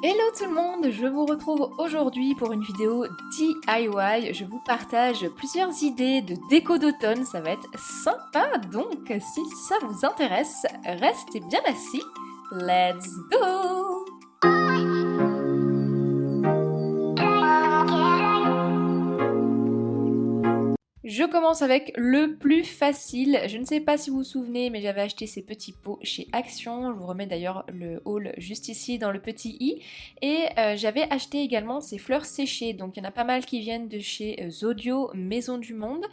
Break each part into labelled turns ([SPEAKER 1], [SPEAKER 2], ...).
[SPEAKER 1] Hello tout le monde, je vous retrouve aujourd'hui pour une vidéo DIY. Je vous partage plusieurs idées de déco d'automne, ça va être sympa. Donc si ça vous intéresse, restez bien assis. Let's go! Je commence avec le plus facile. Je ne sais pas si vous vous souvenez, mais j'avais acheté ces petits pots chez Action. Je vous remets d'ailleurs le haul juste ici dans le petit i. Et j'avais acheté également ces fleurs séchées. Donc il y en a pas mal qui viennent de chez Zodio, Maison du Monde.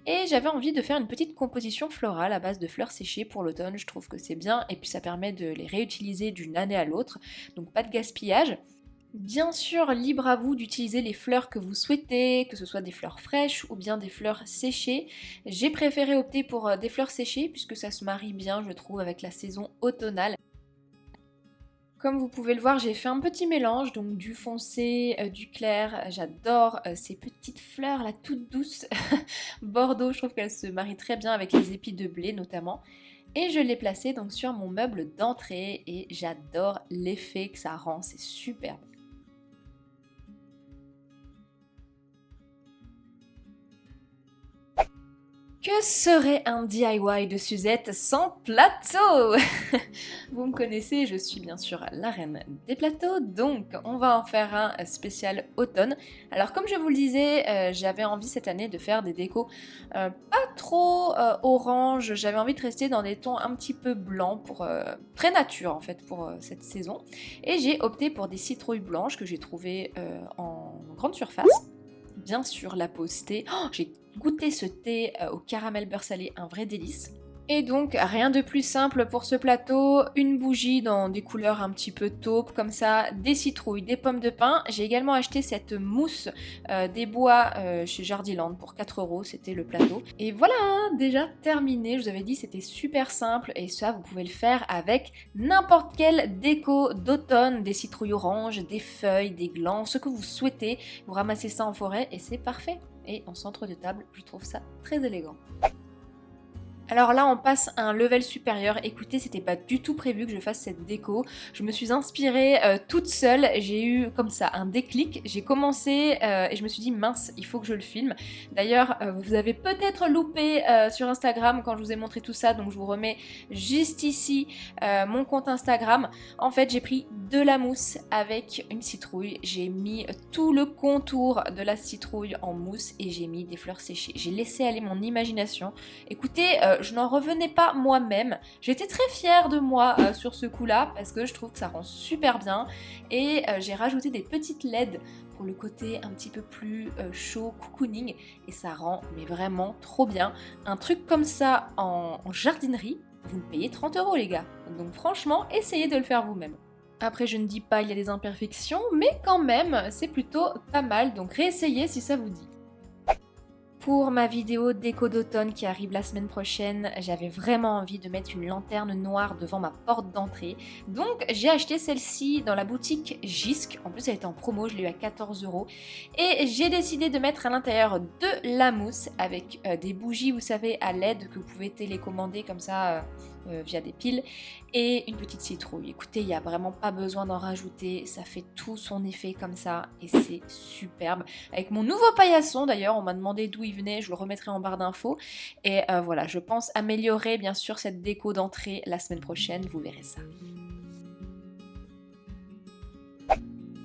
[SPEAKER 1] Et j'avais envie de faire une petite composition florale à base de fleurs séchées pour l'automne. Je trouve que c'est bien. Et puis ça permet de les réutiliser d'une année à l'autre. Donc pas de gaspillage. Bien sûr, libre à vous d'utiliser les fleurs que vous souhaitez, que ce soit des fleurs fraîches ou bien des fleurs séchées. J'ai préféré opter pour des fleurs séchées puisque ça se marie bien, je trouve, avec la saison automnale. Comme vous pouvez le voir, j'ai fait un petit mélange, donc du foncé, du clair. J'adore ces petites fleurs là, toutes douces. Bordeaux, je trouve qu'elles se marient très bien avec les épis de blé notamment. Et je l'ai placé donc sur mon meuble d'entrée et j'adore l'effet que ça rend, c'est superbe. Que serait un DIY de Suzette sans plateau? Vous me connaissez, je suis bien sûr la reine des plateaux, donc on va en faire un spécial automne. Alors comme je vous le disais, j'avais envie cette année de faire des décos pas trop orange, j'avais envie de rester dans des tons un petit peu blancs, pour très nature en fait pour cette saison. Et j'ai opté pour des citrouilles blanches que j'ai trouvées en grande surface. Bien sûr, la pause thé. Oh, j'ai goûté ce thé au caramel beurre salé, un vrai délice. Et donc, rien de plus simple pour ce plateau, une bougie dans des couleurs un petit peu taupe, comme ça, des citrouilles, des pommes de pin. J'ai également acheté cette mousse des bois chez Jardiland pour 4 €, c'était le plateau. Et voilà, déjà terminé, je vous avais dit c'était super simple et ça, vous pouvez le faire avec n'importe quelle déco d'automne, des citrouilles oranges, des feuilles, des glands, ce que vous souhaitez. Vous ramassez ça en forêt et c'est parfait. Et en centre de table, je trouve ça très élégant. Alors là, on passe à un level supérieur. Écoutez, c'était pas du tout prévu que je fasse cette déco. Je me suis inspirée toute seule. J'ai eu comme ça un déclic. J'ai commencé et je me suis dit mince, il faut que je le filme. D'ailleurs, vous avez peut-être loupé sur Instagram quand je vous ai montré tout ça. Donc je vous remets juste ici mon compte Instagram. En fait, j'ai pris de la mousse avec une citrouille. J'ai mis tout le contour de la citrouille en mousse et j'ai mis des fleurs séchées. J'ai laissé aller mon imagination. Écoutez, je n'en revenais pas moi-même. J'étais très fière de moi sur ce coup-là parce que je trouve que ça rend super bien. Et j'ai rajouté des petites LED pour le côté un petit peu plus chaud, cocooning. Et ça rend mais vraiment trop bien. Un truc comme ça en jardinerie, vous me payez 30 € les gars. Donc franchement, essayez de le faire vous-même. Après, je ne dis pas il y a des imperfections, mais quand même, c'est plutôt pas mal. Donc réessayez si ça vous dit. Pour ma vidéo déco d'automne qui arrive la semaine prochaine, j'avais vraiment envie de mettre une lanterne noire devant ma porte d'entrée. Donc j'ai acheté celle-ci dans la boutique Jisc. En plus elle était en promo, je l'ai eu à 14 €. Et j'ai décidé de mettre à l'intérieur de la mousse avec des bougies, vous savez, à LED que vous pouvez télécommander comme ça via des piles. Et une petite citrouille. Écoutez, il n'y a vraiment pas besoin d'en rajouter. Ça fait tout son effet comme ça et c'est superbe. Avec mon nouveau paillasson d'ailleurs, on m'a demandé d'où il venait, je le remettrai en barre d'infos. Et voilà, je pense améliorer bien sûr cette déco d'entrée la semaine prochaine, vous verrez ça.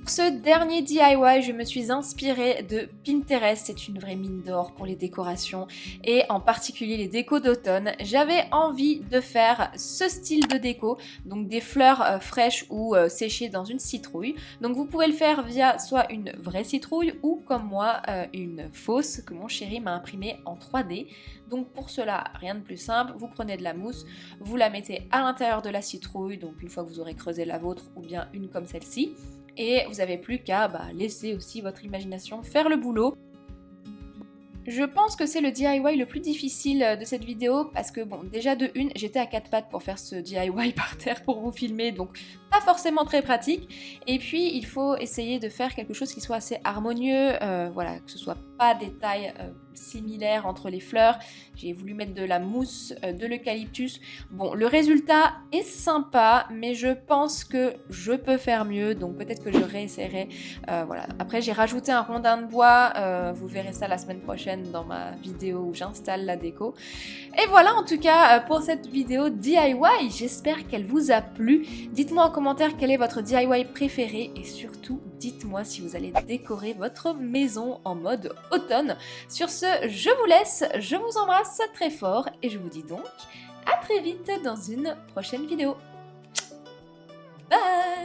[SPEAKER 1] Pour ce dernier DIY, je me suis inspirée de Pinterest, c'est une vraie mine d'or pour les décorations et en particulier les décos d'automne. J'avais envie de faire ce style de déco, donc des fleurs fraîches ou séchées dans une citrouille. Donc vous pouvez le faire via soit une vraie citrouille ou comme moi une fausse que mon chéri m'a imprimée en 3D. Donc pour cela, rien de plus simple, vous prenez de la mousse, vous la mettez à l'intérieur de la citrouille, donc une fois que vous aurez creusé la vôtre ou bien une comme celle-ci. Et vous n'avez plus qu'à laisser aussi votre imagination faire le boulot. Je pense que c'est le DIY le plus difficile de cette vidéo parce que bon, déjà de une, j'étais à 4 pattes pour faire ce DIY par terre pour vous filmer, donc pas forcément très pratique. Et puis il faut essayer de faire quelque chose qui soit assez harmonieux, voilà, que ce soit pas des tailles similaire entre les fleurs. J'ai voulu mettre de la mousse de l'eucalyptus. Bon, le résultat est sympa, mais je pense que je peux faire mieux, donc peut-être que je réessayerai. Voilà. Après, j'ai rajouté un rondin de bois. Vous verrez ça la semaine prochaine dans ma vidéo où j'installe la déco. Et voilà, en tout cas, pour cette vidéo DIY. J'espère qu'elle vous a plu. Dites-moi en commentaire quel est votre DIY préféré et surtout, dites-moi si vous allez décorer votre maison en mode automne. Sur ce, je vous laisse, je vous embrasse très fort et je vous dis donc à très vite dans une prochaine vidéo. Bye!